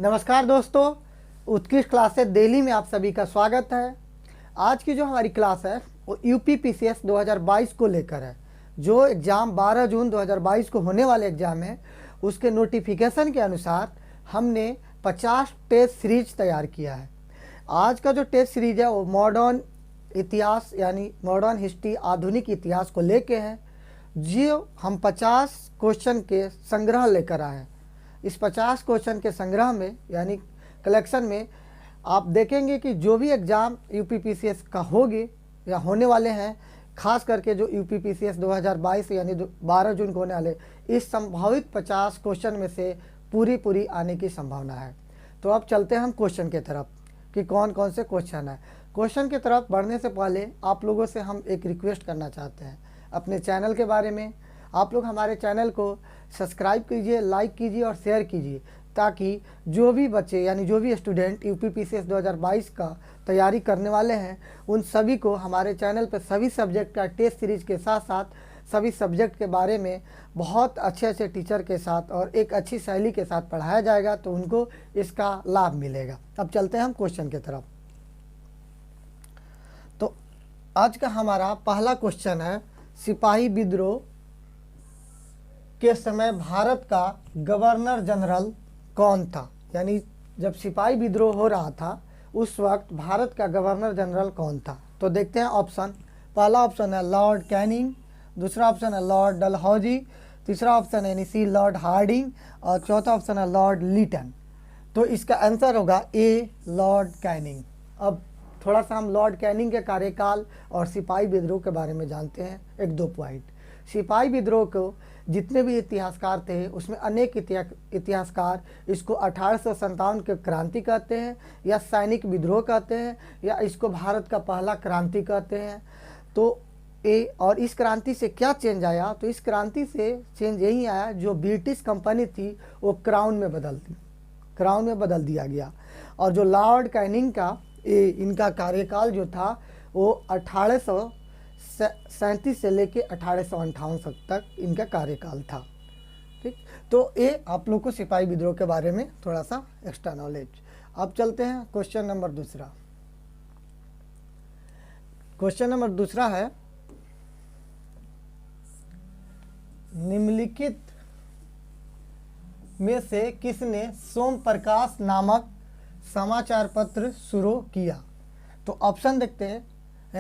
नमस्कार दोस्तों, उत्कृष्ट क्लासेस दिल्ली में आप सभी का स्वागत है। आज की जो हमारी क्लास है वो यूपी पीसीएस 2022 को लेकर है। जो एग्ज़ाम 12 जून 2022 को होने वाले एग्ज़ाम है, उसके नोटिफिकेशन के अनुसार हमने 50 टेस्ट सीरीज तैयार किया है। आज का जो टेस्ट सीरीज है वो मॉडर्न इतिहास यानी मॉडर्न हिस्ट्री, आधुनिक इतिहास को लेके है। जो हम 50 क्वेश्चन के संग्रह लेकर आए हैं। इस 50 क्वेश्चन के संग्रह में यानी कलेक्शन में आप देखेंगे कि जो भी एग्ज़ाम यूपी पीसीएस का होगी या होने वाले हैं, खास करके जो यूपी पीसीएस 2022 यानी 12 जून को होने वाले, इस संभावित 50 क्वेश्चन में से पूरी आने की संभावना है। तो अब चलते हैं हम क्वेश्चन की तरफ कि कौन कौन से क्वेश्चन है। क्वेश्चन की तरफ बढ़ने से पहले आप लोगों से हम एक रिक्वेस्ट करना चाहते हैं अपने चैनल के बारे में। आप लोग हमारे चैनल को सब्सक्राइब कीजिए, लाइक कीजिए और शेयर कीजिए, ताकि जो भी बच्चे यानी जो भी स्टूडेंट यूपी पीसीएस 2022 का तैयारी करने वाले हैं, उन सभी को हमारे चैनल पर सभी सब्जेक्ट का टेस्ट सीरीज के साथ साथ सभी सब्जेक्ट के बारे में बहुत अच्छे टीचर के साथ और एक अच्छी शैली के साथ पढ़ाया जाएगा, तो उनको इसका लाभ मिलेगा। अब चलते हैं हम क्वेश्चन की तरफ। तो आज का हमारा पहला क्वेश्चन है, सिपाही विद्रोह के समय भारत का गवर्नर जनरल कौन था? यानी जब सिपाही विद्रोह हो रहा था उस वक्त भारत का गवर्नर जनरल कौन था? तो देखते हैं ऑप्शन। पहला ऑप्शन है लॉर्ड कैनिंग, दूसरा ऑप्शन है लॉर्ड डलहौजी, तीसरा ऑप्शन है सी लॉर्ड हार्डिंग और चौथा ऑप्शन है लॉर्ड लीटन। तो इसका आंसर होगा ए, लॉर्ड कैनिंग। अब थोड़ा सा हम लॉर्ड कैनिंग के कार्यकाल और सिपाही विद्रोह के बारे में जानते हैं, एक दो पॉइंट। सिपाही विद्रोह को जितने भी इतिहासकार थे उसमें अनेक इतिहासकार इसको 1857 के क्रांति कहते हैं, या सैनिक विद्रोह कहते हैं, या इसको भारत का पहला क्रांति कहते हैं। तो और इस क्रांति से क्या चेंज आया? तो इस क्रांति से चेंज यही आया, जो ब्रिटिश कंपनी थी वो क्राउन में बदल दिया गया। और जो लॉर्ड कैनिंग का इनका कार्यकाल जो था वो 1837 से लेके 1858 तक इनका कार्यकाल था। ठीक, तो ये आप लोग को सिपाही विद्रोह के बारे में थोड़ा सा एक्स्ट्रा नॉलेज। अब चलते हैं क्वेश्चन नंबर दूसरा। क्वेश्चन नंबर दूसरा है, निम्नलिखित में से किसने सोम प्रकाश नामक समाचार पत्र शुरू किया? तो ऑप्शन देखते हैं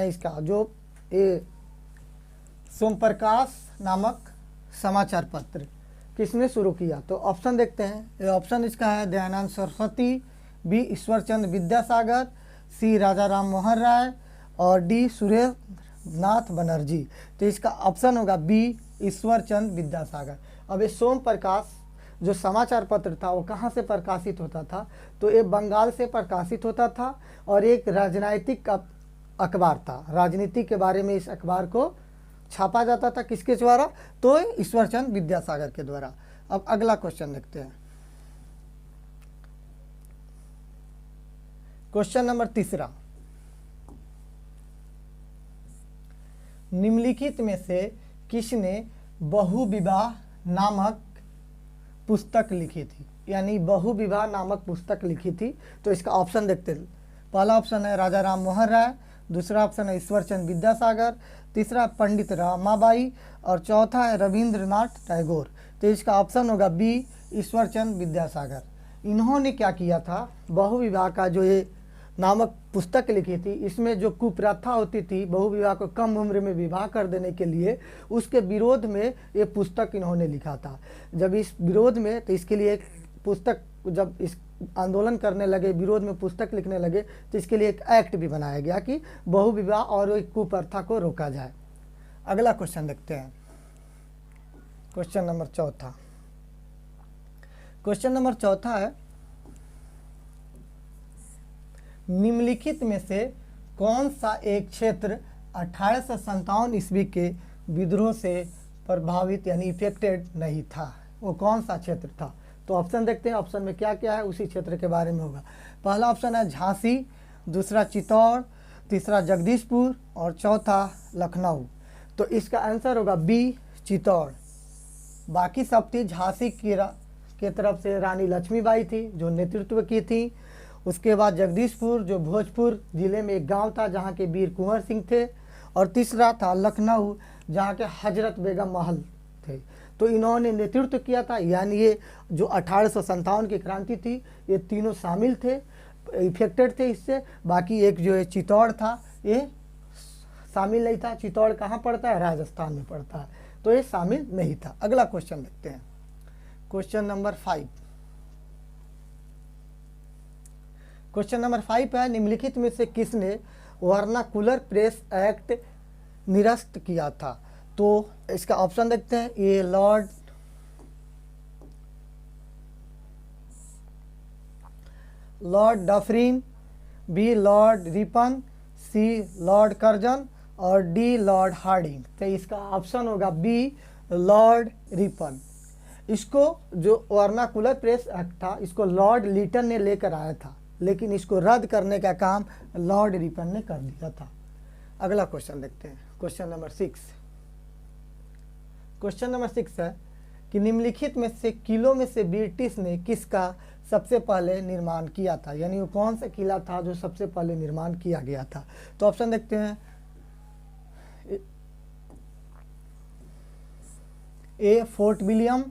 इसका, जो सोम प्रकाश नामक समाचार पत्र किसने शुरू किया? तो ऑप्शन देखते हैं। ऑप्शन इसका है दयानंद सरस्वती, बी ईश्वरचंद विद्यासागर, सी राजा राम मोहन राय और डी सुरेंद्र नाथ बनर्जी। तो इसका ऑप्शन होगा बी, ईश्वरचंद विद्यासागर। अब ये सोम प्रकाश जो समाचार पत्र था वो कहाँ से प्रकाशित होता था? तो ये बंगाल से प्रकाशित होता था और एक राजनीतिक अखबार था। राजनीति के बारे में इस अखबार को छापा जाता था। किसके द्वारा? तो ईश्वरचंद विद्यासागर के द्वारा। अब अगला क्वेश्चन देखते हैं। क्वेश्चन नंबर तीसरा, निम्नलिखित में से किसने बहुविवाह नामक पुस्तक लिखी थी? यानी बहुविवाह नामक पुस्तक लिखी थी। तो इसका ऑप्शन देखते हैं। पहला ऑप्शन है राजा राम मोहन राय, दूसरा ऑप्शन है ईश्वरचंद विद्यासागर, तीसरा पंडित रमाबाई और चौथा है रविंद्रनाथ टैगोर। तो इसका ऑप्शन होगा बी, ईश्वरचंद विद्यासागर। इन्होंने क्या किया था? बहुविवाह का जो ये नामक पुस्तक लिखी थी, इसमें जो कुप्रथा होती थी बहुविवाह को कम उम्र में विवाह कर देने के लिए, उसके विरोध में ये पुस्तक इन्होंने लिखा था। जब इस विरोध में, तो इसके लिए एक पुस्तक, जब इस आंदोलन करने लगे, विरोध में पुस्तक लिखने लगे, तो इसके लिए एक एक्ट भी बनाया गया कि बहुविवाह और एक कुप्रथा को रोका जाए। अगला क्वेश्चन देखते हैं। क्वेश्चन नंबर चौथा। क्वेश्चन नंबर चौथा है, निम्नलिखित में से कौन सा एक क्षेत्र 1857 ईस्वी के विद्रोह से प्रभावित यानी इफेक्टेड नहीं था? वो कौन सा क्षेत्र था? तो ऑप्शन देखते हैं। ऑप्शन में क्या क्या है उसी क्षेत्र के बारे में होगा। पहला ऑप्शन है झांसी, दूसरा चित्तौड़, तीसरा जगदीशपुर और चौथा लखनऊ। तो इसका आंसर होगा बी, चित्तौड़। बाकी सब थी झांसी के तरफ से रानी लक्ष्मीबाई थी जो नेतृत्व की थी। उसके बाद जगदीशपुर जो भोजपुर जिले में एक गांव था जहां के वीर कुंवर सिंह थे। और तीसरा था लखनऊ जहां के हजरत बेगम महल थे। तो इन्होंने नेतृत्व किया था, यानी ये जो 1857 की क्रांति थी ये तीनों शामिल थे, इफेक्टेड थे इससे। बाकी एक जो है चित्तौड़ था ये शामिल नहीं था। चित्तौड़ कहाँ पड़ता है? राजस्थान में पड़ता है, तो ये शामिल नहीं था। अगला क्वेश्चन देखते हैं, क्वेश्चन नंबर 5। क्वेश्चन नंबर 5 है, निम्नलिखित में से किसने वर्नाकुलर प्रेस एक्ट निरस्त किया था? तो इसका ऑप्शन देखते हैं, A Lord Dufferin, B Lord Ripon, C Lord Curzon और डी लॉर्ड हार्डिंग। तो इसका ऑप्शन होगा बी लॉर्ड रिपन। इसको जो वर्नाकुलर प्रेस एक्ट था इसको लॉर्ड लीटन ने लेकर आया था, लेकिन इसको रद्द करने का काम लॉर्ड रिपन ने कर दिया था। अगला क्वेश्चन देखते हैं, क्वेश्चन नंबर 6। क्वेश्चन नंबर 6 है कि निम्नलिखित में से किलों में से ब्रिटिश ने किसका सबसे पहले निर्माण किया था? यानी वो कौन सा किला था जो सबसे पहले निर्माण किया गया था? तो ऑप्शन देखते हैं, A Fort William,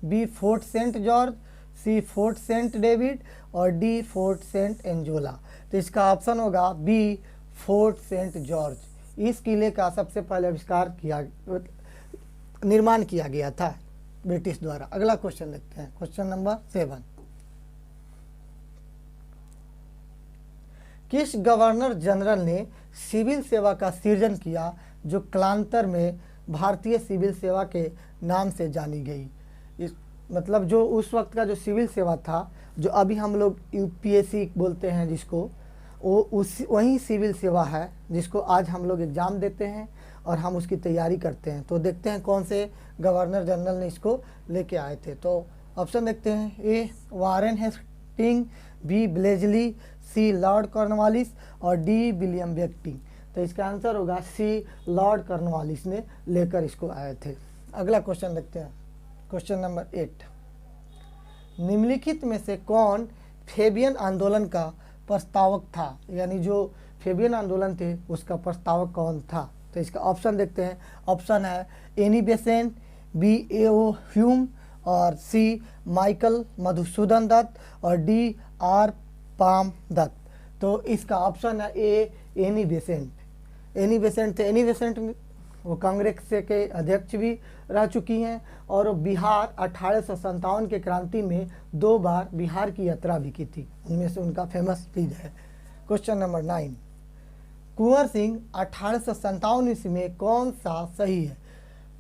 B Fort Saint George, C Fort Saint David और डी फोर्ट सेंट एंजोला। तो इसका ऑप्शन होगा बी फोर्ट सेंट जॉर्ज। इस किले का सबसे पहले निर्माण किया गया था ब्रिटिश द्वारा। अगला क्वेश्चन देखते हैं, क्वेश्चन नंबर 7। किस गवर्नर जनरल ने सिविल सेवा का सृजन किया जो कालांतर में भारतीय सिविल सेवा के नाम से जानी गई? इस मतलब जो उस वक्त का जो सिविल सेवा था, जो अभी हम लोग यूपीएससी बोलते हैं जिसको, वो वही सिविल सेवा है जिसको आज हम लोग एग्ज़ाम देते हैं और हम उसकी तैयारी करते हैं। तो देखते हैं कौन से गवर्नर जनरल ने इसको लेके आए थे। तो ऑप्शन देखते हैं, ए वारेन हेस्टिंग, बी ब्लेजली, सी लॉर्ड कॉर्नवालिस और डी विलियम बेंटिंक। तो इसका आंसर होगा सी लॉर्ड कॉर्नवालिस ने लेकर इसको आए थे। अगला क्वेश्चन देखते हैं, क्वेश्चन नंबर 8। निम्नलिखित में से कौन फेबियन आंदोलन का प्रस्तावक था? यानी जो फेबियन आंदोलन थे उसका प्रस्तावक कौन था? तो इसका ऑप्शन देखते हैं, ऑप्शन है Annie Besant, B A O. Hume और सी माइकल मधुसूदन दत्त और डी आर पाम दत्त। तो इसका ऑप्शन है ए एनी बेसेंट। एनी बेसेंट थे, एनी बेसेंट वो कांग्रेस के अध्यक्ष भी रह चुकी हैं और वो बिहार 1857 के क्रांति में 2 बार बिहार की यात्रा भी की थी, उनमें से उनका फेमस स्पीच है। Question number 9। कुंवर सिंह 1857 ईस्वी में कौन सा सही है?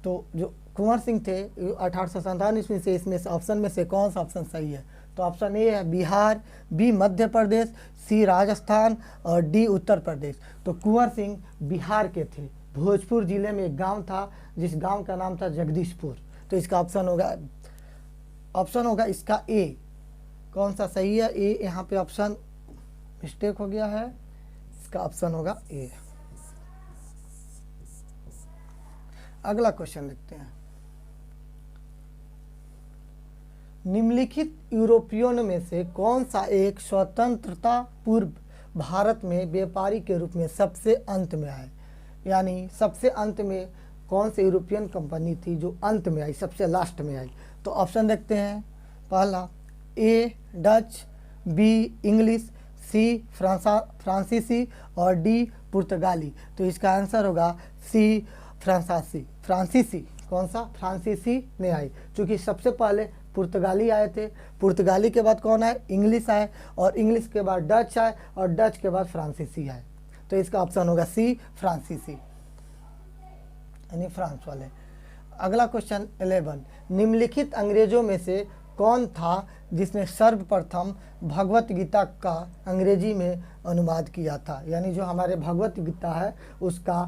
तो जो कुंवर सिंह थे 1857 ईस्वी से, इसमें से ऑप्शन में से कौन सा ऑप्शन सही है? तो ऑप्शन ए है बिहार, बी मध्य प्रदेश, सी राजस्थान और डी उत्तर प्रदेश। तो कुंवर सिंह बिहार के थे। भोजपुर जिले में एक गांव था जिस गांव का नाम था जगदीशपुर। तो इसका ऑप्शन होगा इसका ए। कौन सा सही है? ए। यहाँ पे ऑप्शन मिस्टेक हो गया है, इसका ऑप्शन होगा ए। अगला क्वेश्चन देखते हैं, निम्नलिखित यूरोपियनों में से कौन सा एक स्वतंत्रता पूर्व भारत में व्यापारी के रूप में सबसे अंत में आए? यानी सबसे अंत में कौन से यूरोपियन कंपनी थी जो अंत में आई, सबसे लास्ट में आई? तो ऑप्शन देखते हैं, पहला ए डच, बी इंग्लिश, सी फ्रांसीसी और डी पुर्तगाली। तो इसका आंसर होगा सी फ्रांसीसी। कौन सा? फ्रांसीसी ने आई, क्योंकि सबसे पहले पुर्तगाली आए थे, पुर्तगाली के बाद कौन आए? इंग्लिश आए और इंग्लिश के बाद डच आए और डच के बाद फ्रांसीसी आए। तो इसका ऑप्शन होगा सी फ्रांसीसी, यानी फ्रांस वाले। अगला क्वेश्चन 11। निम्नलिखित अंग्रेजों में से कौन था जिसने सर्वप्रथम भगवत गीता का अंग्रेजी में अनुवाद किया था? यानी जो हमारे भगवत गीता है उसका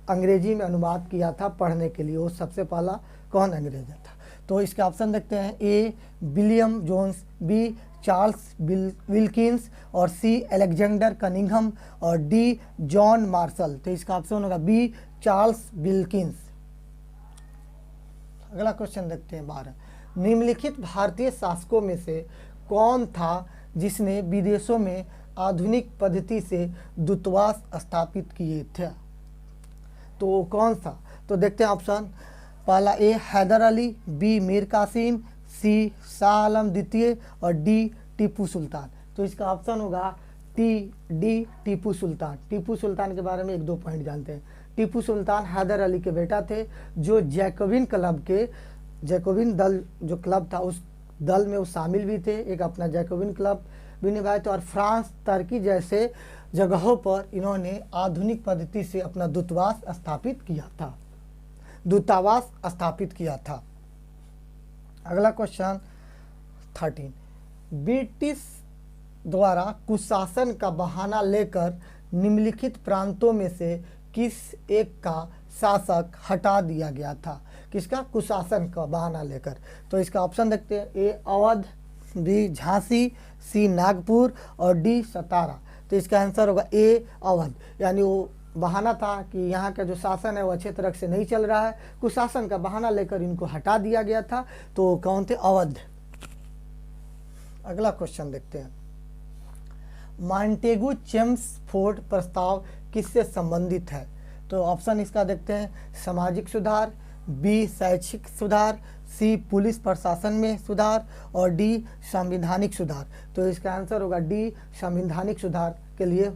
अंग्रेजी में अनुवाद किया था पढ़ने के लिए, वो सबसे पहला कौन अंग्रेज था? तो इसके ऑप्शन देखते हैं, A William Jones, B Charles Wilkins और सी अलेक्जेंडर कनिंघम और डी जॉन मार्शल। तो इसका ऑप्शन होगा बी चार्ल्स विल्किंस। अगला क्वेश्चन देखते हैं 12। निम्नलिखित भारतीय शासकों में से कौन था जिसने विदेशों में आधुनिक पद्धति से दूतावास स्थापित किए थे? तो कौन सा? तो देखते हैं ऑप्शन। पहला ए हैदर अली, बी मीर कासिम, सी शाह आलम द्वितीय और डी टीपू सुल्तान। तो इसका ऑप्शन होगा डी टीपू सुल्तान। टीपू सुल्तान के बारे में एक दो पॉइंट जानते हैं। टीपू सुल्तान हैदर अली के बेटा थे, जो जैकोबिन दल जो क्लब था उस दल में वो शामिल भी थे, एक अपना जैकोबिन क्लब भी निभाए थे। और फ्रांस, तुर्की जैसे जगहों पर इन्होंने आधुनिक पद्धति से अपना दूतावास स्थापित किया था। अगला क्वेश्चन 13। ब्रिटिश द्वारा कुशासन का बहाना लेकर निम्नलिखित प्रांतों में से किस एक का शासक हटा दिया गया था? किसका? कुशासन का बहाना लेकर। तो इसका ऑप्शन देखते हैं। ए अवध, बी झांसी, सी नागपुर और डी सतारा। तो इसका आंसर होगा ए अवध। यानी वो बहाना था कि यहाँ का जो शासन है वो अच्छे तरह से नहीं चल रहा है, कुशासन का बहाना लेकर इनको हटा दिया गया था। तो कौन थे? अवध। अगला क्वेश्चन देखते हैं। मॉन्टेगू चेम्सफोर्ड प्रस्ताव किससे संबंधित है? तो ऑप्शन इसका देखते हैं। सामाजिक सुधार, बी शैक्षिक सुधार, सी पुलिस प्रशासन में सुधार और डी संवैधानिक सुधार। तो इसका आंसर होगा डी संवैधानिक सुधार के लिए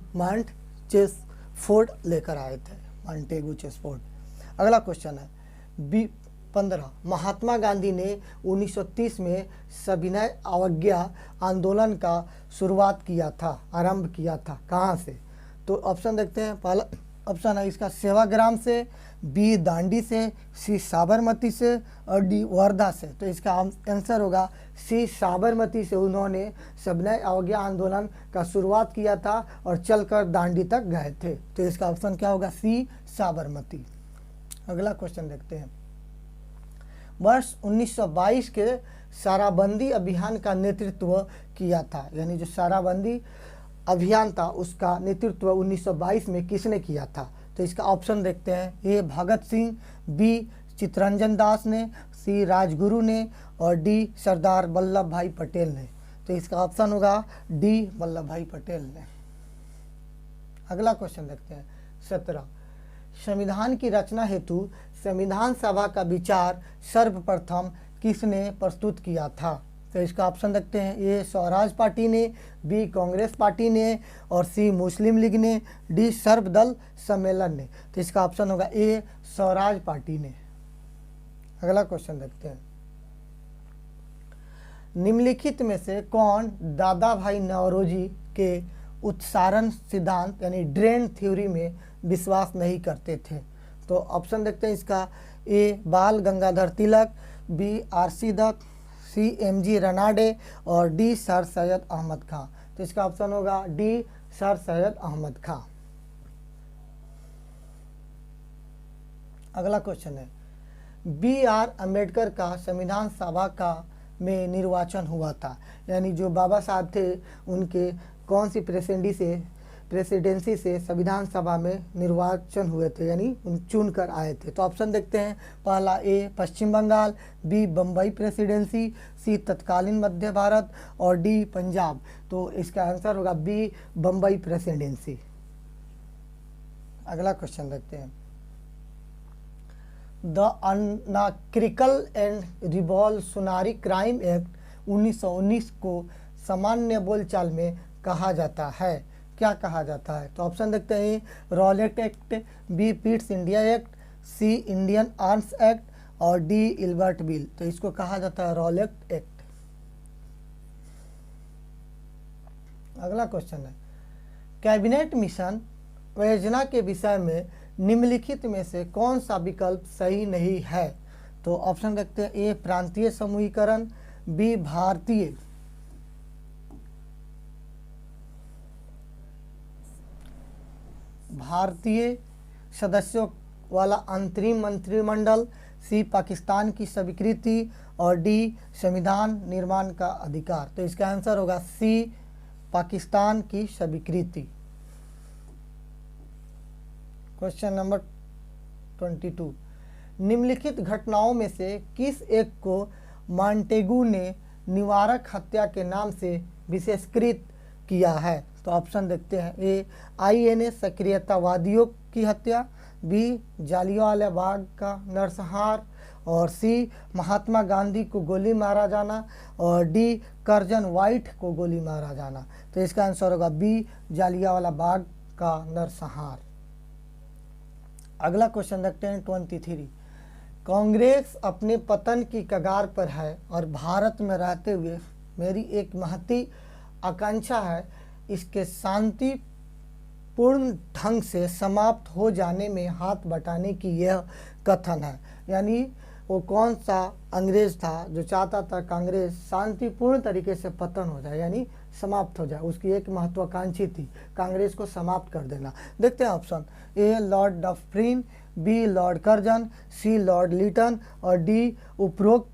चेम्सफोर्ड लेकर आए थे, मॉन्टेगू चेम्सफोर्ड। अगला क्वेश्चन है बी 15। महात्मा गांधी ने 1930 में सविनय अवज्ञा आंदोलन का आरंभ किया था। कहाँ से? तो ऑप्शन देखते हैं। पहला ऑप्शन है इसका सेवाग्राम से, बी दांडी से, सी साबरमती से और डी वर्धा से। तो इसका आंसर होगा सी साबरमती से उन्होंने सविनय अवज्ञा आंदोलन का शुरुआत किया था और चलकर दांडी तक गए थे। तो इसका ऑप्शन क्या होगा? सी साबरमती। अगला क्वेश्चन देखते हैं। वर्ष 1922 के शराबबंदी अभियान का नेतृत्व किया था, यानी जो शराबबंदी अभियान था उसका नेतृत्व 1922 में किसने किया था? तो इसका ऑप्शन देखते हैं। ए भगत सिंह, बी चित्तरंजन दास ने, सी राजगुरु ने और डी सरदार वल्लभ भाई पटेल ने। तो इसका ऑप्शन होगा डी वल्लभ भाई पटेल ने। अगला क्वेश्चन देखते हैं। 17। संविधान की रचना हेतु संविधान सभा का विचार सर्वप्रथम किसने प्रस्तुत किया था? तो इसका ऑप्शन देखते हैं। ए स्वराज पार्टी ने, बी कांग्रेस पार्टी ने और सी मुस्लिम लीग ने, डी सर्वदल सम्मेलन ने। तो इसका ऑप्शन होगा ए स्वराज पार्टी ने। अगला क्वेश्चन देखते हैं। निम्नलिखित में से कौन दादा भाई नौरोजी के उत्सारण सिद्धांत यानी ड्रेन थ्योरी में विश्वास नहीं करते थे? तो ऑप्शन देखते हैं इसका। ए बाल गंगाधर तिलक, बी आर.सी. दत्त, सी एम.जी. रनाडे और डी सर सैयद अहमद खां। तो इसका ऑप्शन होगा डी सर सैयद अहमद खां। अगला क्वेश्चन है। बी आर अम्बेडकर का संविधान सभा का में निर्वाचन हुआ था, यानी जो बाबा साहब थे उनके कौन सी प्रेसिडेंसी से संविधान सभा में निर्वाचन हुए थे, यानी चुन कर आए थे? तो ऑप्शन देखते हैं। पहला ए पश्चिम बंगाल, बी बम्बई प्रेसिडेंसी, सी तत्कालीन मध्य भारत और डी पंजाब। तो इसका आंसर होगा बी बम्बई प्रेसिडेंसी। अगला क्वेश्चन देखते हैं। The Anarchical and Revolutionary Crime Act 1919 को सामान्य बोलचाल में कहा जाता है, क्या कहा जाता है? तो ऑप्शन देखते हैं। Rowlatt Act, B Pitt's India Act, C Indian Arms Act और डी इल्बर्ट बिल। तो इसको कहा जाता है रॉलेट एक्ट। अगला क्वेश्चन है। कैबिनेट मिशन योजना के विषय में निम्नलिखित में से कौन सा विकल्प सही नहीं है? तो ऑप्शन देखते हैं। ए प्रांतीय समूहीकरण, बी भारतीय सदस्यों वाला अंतरिम मंत्रिमंडल, सी पाकिस्तान की स्वीकृति और डी संविधान निर्माण का अधिकार। तो इसका आंसर होगा सी पाकिस्तान की स्वीकृति। Question number 22। निम्नलिखित घटनाओं में से किस एक को मॉन्टेगू ने निवारक हत्या के नाम से विशेषकृत किया है? तो ऑप्शन देखते हैं। ए INA सक्रियतावादियों की हत्या, बी जालियांवाला बाग का नरसंहार, और सी महात्मा गांधी को गोली मारा जाना, और डी कर्जन वाइट को गोली मारा जाना। तो इसका आंसर होगा बी जालियांवाला बाग का नरसंहार। अगला क्वेश्चन देखते हैं 23। कांग्रेस अपने पतन की कगार पर है और भारत में रहते हुए मेरी एक महती आकांक्षा है इसके शांतिपूर्ण ढंग से समाप्त हो जाने में हाथ बटाने की यह कथन है। यानी वो कौन सा अंग्रेज था जो चाहता था कांग्रेस शांतिपूर्ण तरीके से पतन हो जाए, यानी समाप्त हो जाए। उसकी एक महत्वाकांक्षी थी कांग्रेस को समाप्त कर देना। देखते हैं option. A Lord Dufferin, B Lord Curzon, C Lord Lytton, और डी उपरोक्त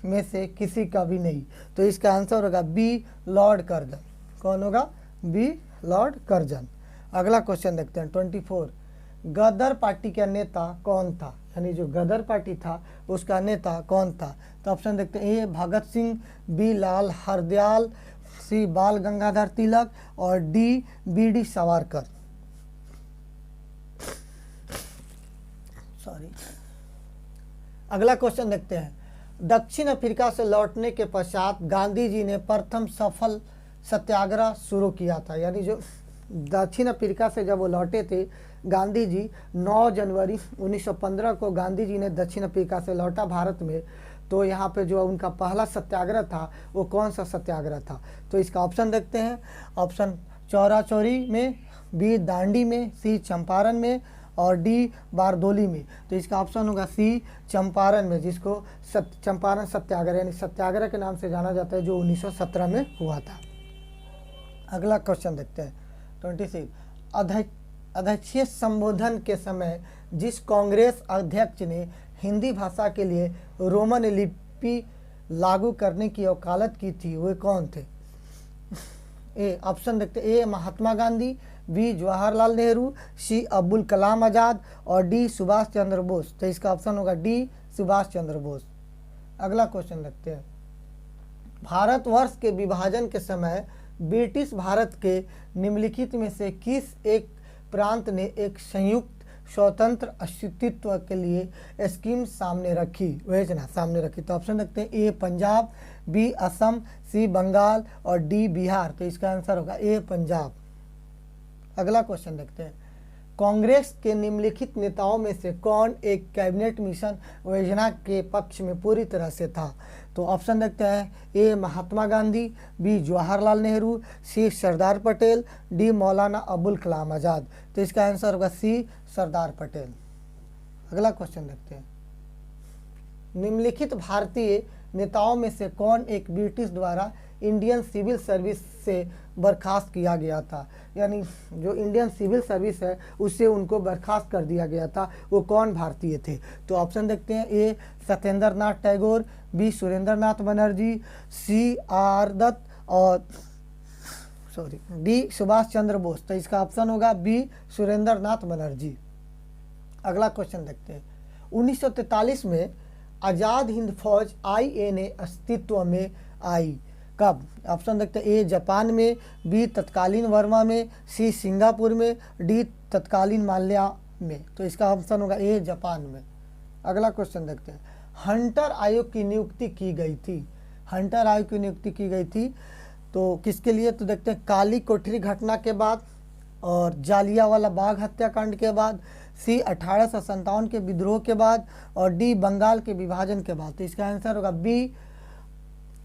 में से किसी का भी नहीं। तो इसका आंसर होगा बी लॉर्ड कर्जन। कौन होगा? B Lord Curzon. अगला क्वेश्चन देखते हैं 24। गदर पार्टी का नेता कौन था? यानी जो गदर पार्टी था उसका नेता कौन था? तो ऑप्शन देखते हैं। ए भगत सिंह, बी लाल हरदयाल, सी बाल गंगाधर तिलक, और डी BD सावरकर। सॉरी। अगला क्वेश्चन देखते हैं। दक्षिण अफ्रीका से लौटने के पश्चात गांधी जी ने प्रथम सफल सत्याग्रह शुरू किया था। यानी जो दक्षिण अफ्रीका से जब वो लौटे थे गांधी जी, 9 जनवरी 1915 को गांधी जी ने दक्षिण अफ्रीका से लौटा भारत में। तो यहाँ पे जो उनका पहला सत्याग्रह था वो कौन सा सत्याग्रह था? तो इसका ऑप्शन देखते हैं। ऑप्शन चौरा चौरी में, बी दांडी में, सी चंपारण में, और डी बारदोली में। तो इसका ऑप्शन होगा सी चंपारण में, जिसको चंपारण सत्याग्रह यानी सत्याग्रह के नाम से जाना जाता है, जो 1917 में हुआ था। अगला क्वेश्चन देखते हैं 26। अध्यक्षीय संबोधन के समय जिस कांग्रेस अध्यक्ष ने हिंदी भाषा के लिए रोमन लिपि लागू करने की वकालत की थी वे कौन थे? ए ऑप्शन देखते। ए महात्मा गांधी, बी जवाहरलाल नेहरू, सी अब्दुल कलाम आज़ाद, और डी सुभाष चंद्र बोस। तो इसका ऑप्शन होगा डी सुभाष चंद्र बोस। अगला क्वेश्चन देखते हैं। भारतवर्ष के विभाजन के समय ब्रिटिश भारत के निम्नलिखित में से किस एक प्रांत ने एक संयुक्त स्वतंत्र अस्तित्व के लिए स्कीम सामने रखी, योजना सामने रखी? तो ऑप्शन देखते हैं। ए पंजाब, बी असम, सी बंगाल, और डी बिहार। तो इसका आंसर होगा ए पंजाब। अगला क्वेश्चन देखते हैं। कांग्रेस के निम्नलिखित नेताओं में से कौन एक कैबिनेट मिशन योजना के पक्ष में पूरी तरह से था? तो ऑप्शन देखते हैं। ए महात्मा गांधी, बी जवाहरलाल नेहरू, सी सरदार पटेल, डी मौलाना अबुल कलाम आज़ाद। तो इसका आंसर होगा सी सरदार पटेल। अगला क्वेश्चन देखते हैं। निम्नलिखित भारतीय नेताओं में से कौन एक ब्रिटिश द्वारा इंडियन सिविल सर्विस से बर्खास्त किया गया था? यानी जो इंडियन सिविल सर्विस है उससे उनको बर्खास्त कर दिया गया था, वो कौन भारतीय थे? तो ऑप्शन देखते हैं। ए सत्येंद्र नाथ टैगोर, बी सुरेंद्र नाथ बनर्जी, सी आर दत्त, और डी सुभाष चंद्र बोस। तो इसका ऑप्शन होगा बी सुरेंद्र नाथ बनर्जी। अगला क्वेश्चन देखते हैं। 1943 में आज़ाद हिंद फौज INA अस्तित्व में आई कब? ऑप्शन देखते हैं। ए जापान में, बी तत्कालीन वर्मा में, सी सिंगापुर में, डी तत्कालीन माल्या में। तो इसका ऑप्शन होगा ए जापान में। अगला क्वेश्चन देखते हैं। हंटर आयोग की नियुक्ति की गई थी। हंटर आयोग की नियुक्ति की गई थी तो किसके लिए? तो देखते हैं। काली कोठरी घटना के बाद, और जालियांवाला बाग हत्याकांड के बाद, सी 1857 के विद्रोह के बाद, और डी बंगाल के विभाजन के बाद। तो इसका आंसर होगा बी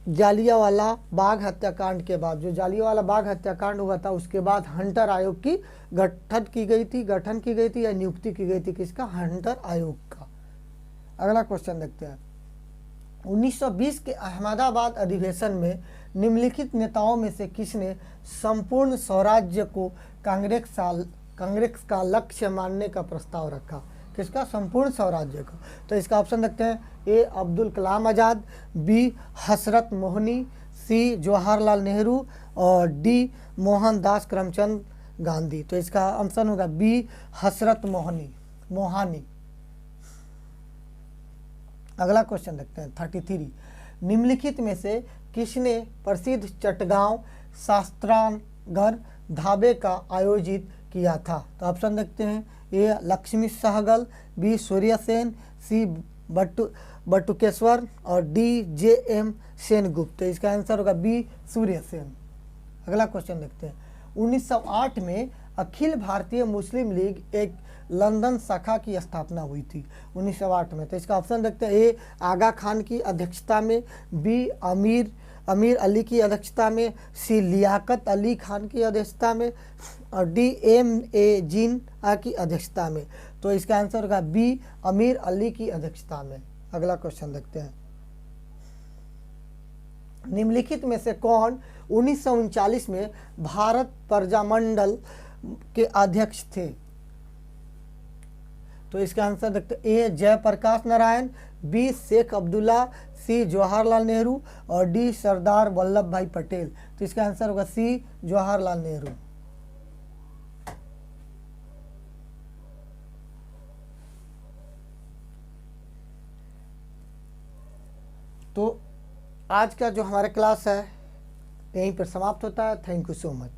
जालियांवाला बाग हत्याकांड के बाद। जो जालियांवाला बाग हत्याकांड हुआ था उसके बाद हंटर आयोग की गठन की गई थी या नियुक्ति की गई थी किसका? हंटर आयोग का। अगला क्वेश्चन देखते हैं। 1920 के अहमदाबाद अधिवेशन में निम्नलिखित नेताओं में से किसने संपूर्ण स्वराज्य को कांग्रेस का लक्ष्य मानने का प्रस्ताव रखा? किसका? संपूर्ण स्वराज्य को। तो इसका ऑप्शन देखते हैं। ए अब्दुल कलाम आज़ाद, बी हसरत मोहनी, सी जवाहरलाल नेहरू, और डी मोहनदास करमचंद गांधी। तो इसका ऑप्शन होगा बी हसरत मोहानी। अगला क्वेश्चन देखते हैं 33। निम्नलिखित में से किसने प्रसिद्ध चटगांव शास्त्रांगार ढाबे का आयोजित किया था? तो ऑप्शन देखते हैं, ए लक्ष्मी सहगल, बी सूर्यसेन, सी बटुकेश्वर और डी जे.एम. सेनगुप्त। तो इसका आंसर होगा बी सूर्यसेन। अगला क्वेश्चन देखते हैं। 1908 में अखिल भारतीय मुस्लिम लीग एक लंदन शाखा की स्थापना हुई थी 1908 में। तो इसका ऑप्शन देखते हैं, ए आगा खान की अध्यक्षता में, बी अमीर अली की अध्यक्षता में, सी लियाकत अली खान की अध्यक्षता में और डी M.A. जिन्ना की अध्यक्षता में। तो इसका आंसर होगा बी अमीर अली की अध्यक्षता में। अगला क्वेश्चन देखते हैं। निम्नलिखित में से कौन 1939 में भारत प्रजामंडल के अध्यक्ष थे? तो इसका आंसर देखते हैं, ए जयप्रकाश नारायण, बी शेख अब्दुल्ला, सी जवाहरलाल नेहरू और डी सरदार वल्लभ भाई पटेल। तो इसका आंसर होगा सी जवाहरलाल नेहरू। तो आज का जो हमारा क्लास है यहीं पर समाप्त होता है। Thank you so much.